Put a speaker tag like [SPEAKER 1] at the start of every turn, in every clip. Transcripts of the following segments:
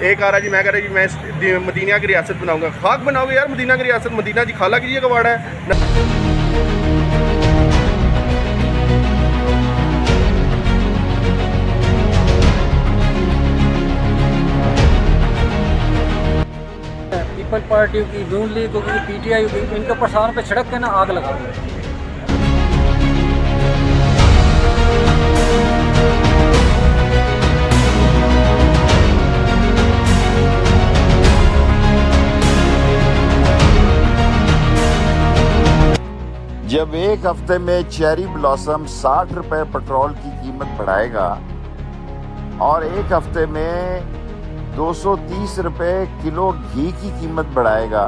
[SPEAKER 1] एक आ रहा जी, मैं कह रहा जी मैं मदीना की रियासत बनाऊंगा। खाक बनाओगे यार मदीना की रियासत, मदीना जी खाला की कबाड़ा है।
[SPEAKER 2] पीपल पार्टी की, नून लीग होगी, पीटीआई होगी, इनके ऊपर सारों पे छिड़क के ना आग लगा दी।
[SPEAKER 3] जब एक हफ्ते में चेरी ब्लॉसम 60 रुपए पेट्रोल की कीमत बढ़ाएगा और एक हफ्ते में 230 रुपए किलो घी की कीमत बढ़ाएगा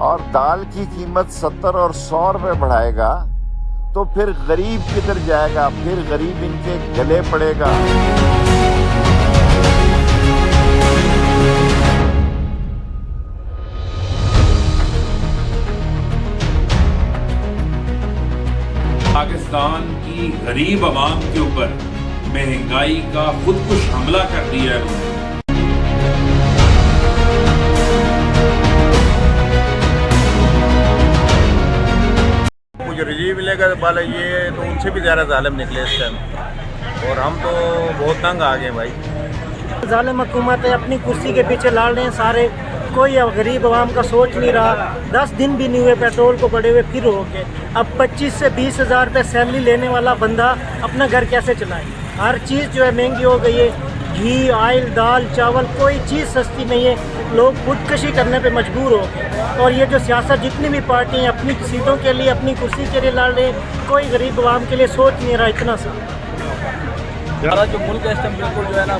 [SPEAKER 3] और दाल की कीमत 70 और 100 रुपए बढ़ाएगा, तो फिर गरीब किधर जाएगा? फिर गरीब इनके गले पड़ेगा।
[SPEAKER 4] पाकिस्तान की गरीब आवाम के ऊपर महंगाई का खुदकुश हमला कर दिया है उन्होंने।
[SPEAKER 5] कुछ रिलीफ मिलेगा वाला ये तो उनसे भी ज़्यादा जालिम निकले इस टाइम, और हम तो बहुत तंग आ गए भाई।
[SPEAKER 2] जालिम हुकूमत है, अपनी कुर्सी के पीछे लड़ रहे हैं सारे, कोई अब गरीब आवाम का सोच नहीं रहा। 10 दिन भी नहीं हुए पेट्रोल को बढ़े हुए फिर हो गए। अब 25 से 20 हज़ार रुपये सैलरी लेने वाला बंदा अपना घर कैसे चलाए? हर चीज़ जो है महंगी हो गई है। घी, ऑयल, दाल, चावल, कोई चीज़ सस्ती नहीं है। लोग खुदकशी करने पे मजबूर हो गए। और ये जो सियासत जितनी भी पार्टी हैं अपनी सीटों के लिए, अपनी कुर्सी के लिए लड़ रहे हैं, कोई गरीब आवाम के लिए सोच नहीं रहा इतना सा।
[SPEAKER 6] हमारा जो मुल्क है इस टाइम बिल्कुल जो है ना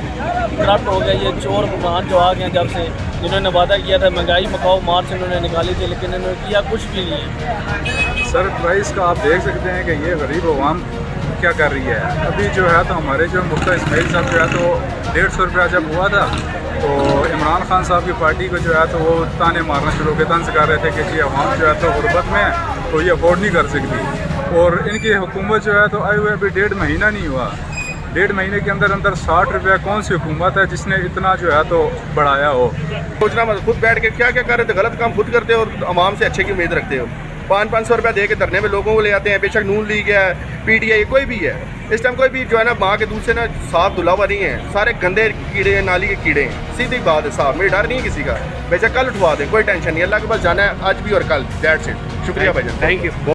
[SPEAKER 6] करप्ट हो गया। ये चोर हुक्मरान जो आ गए जब से, जिन्होंने वादा किया था महंगाई मकाओ मार्च इन्होंने निकाली थी, लेकिन इन्होंने किया कुछ भी नहीं है।
[SPEAKER 7] सर प्राइस का आप देख सकते हैं कि ये गरीब अवाम क्या कर रही है। अभी जो है तो हमारे जो मुफ्ता इस्माइल साहब जो है तो 150 रुपया जब हुआ था तो इमरान खान साहब की पार्टी को जो है तो वो ताने मारना शुरू के तंज कर रहे थे कि जी अवाम जो है तो गुर्बत में है तो ये अफोर्ड नहीं कर सकती। और इनकी हुकूमत जो है तो आए हुए अभी 1.5 महीना नहीं हुआ। 1.5 महीने के अंदर अंदर 60 रुपया कौन सी हुकूमत है जिसने इतना जो है तो बढ़ाया हो?
[SPEAKER 1] सोचना मत, खुद बैठ के क्या क्या कर रहे थे, गलत काम खुद करते हो और आवाम से अच्छे की उम्मीद रखते हो। 500-500 रुपया दे के धरने में लोगों को ले आते हैं। बेशक नून लीग है, पीटीआई कोई भी है, इस टाइम कोई भी जो है ना माँ के दूध से ना साफ धुला हुआ नहीं है। सारे गंदे कीड़े हैं, नाली के कीड़े हैं। सीधी बात है साहब, मेरे डर नहीं है किसी का। बेशक कल उठवा दें, कोई टेंशन नहीं। अल्लाह के पास जाना है आज भी और कल। That's it. शुक्रिया भाईजान, थैंक यू।